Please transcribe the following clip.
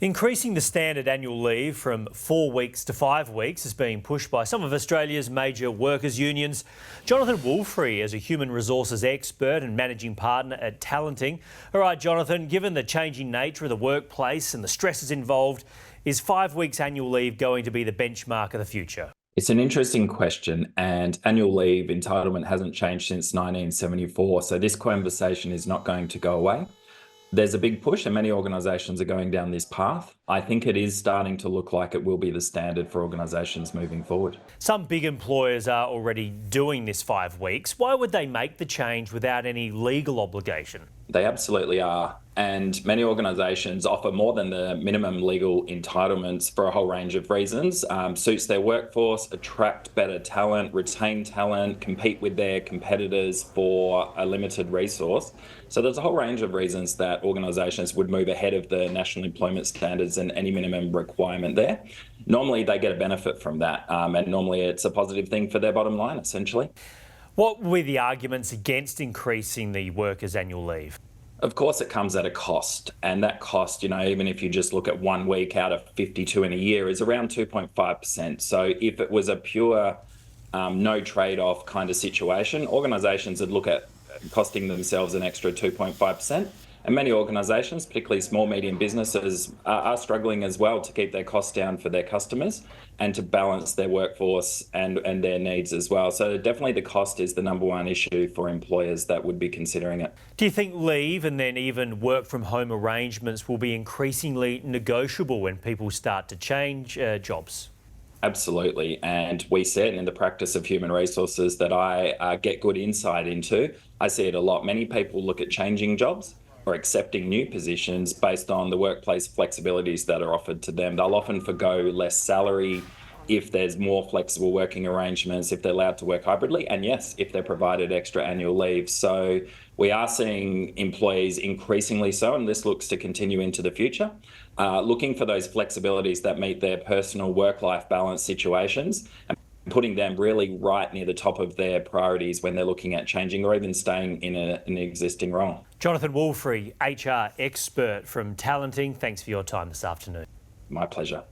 Increasing the standard annual leave from 4 weeks to 5 weeks is being pushed by some of Australia's major workers' unions. Jonathon Woolfrey is a human resources expert and managing partner at Talenting. All right, Jonathan, given the changing nature of the workplace and the stresses involved, is 5 weeks annual leave going to be the benchmark of the future? It's an interesting question, and annual leave entitlement hasn't changed since 1974, so this conversation is not going to go away. There's a big push and many organisations are going down this path. I think it is starting to look like it will be the standard for organisations moving forward. Some big employers are already doing this 5 weeks. Why would they make the change without any legal obligation? They absolutely are. And many organisations offer more than the minimum legal entitlements for a whole range of reasons. Suits their workforce, attract better talent, retain talent, compete with their competitors for a limited resource. So there's a whole range of reasons that organisations would move ahead of the national employment standards and any minimum requirement there. Normally they get a benefit from that, and normally it's a positive thing for their bottom line, essentially. What were the arguments against increasing the workers' annual leave? Of course, it comes at a cost, and that cost, even if you just look at 1 week out of 52 in a year, is around 2.5%. So if it was a pure no trade-off kind of situation, organisations would look at costing themselves an extra 2.5%. And many organisations, particularly small, medium businesses, are struggling as well to keep their costs down for their customers and to balance their workforce and their needs as well. So definitely the cost is the number one issue for employers that would be considering it. Do you think leave and then even work from home arrangements will be increasingly negotiable when people start to change jobs? Absolutely, and we see it in the practice of human resources that I get good insight into. I see it a lot. Many people look at changing jobs or accepting new positions based on the workplace flexibilities that are offered to them. They'll often forgo less salary if there's more flexible working arrangements, if they're allowed to work hybridly, and yes, if they're provided extra annual leave. So we are seeing employees increasingly so, and this looks to continue into the future, looking for those flexibilities that meet their personal work-life balance situations, and putting them really right near the top of their priorities when they're looking at changing or even staying in an existing role. Jonathon Woolfrey, HR expert from Talenting, thanks for your time this afternoon. My pleasure.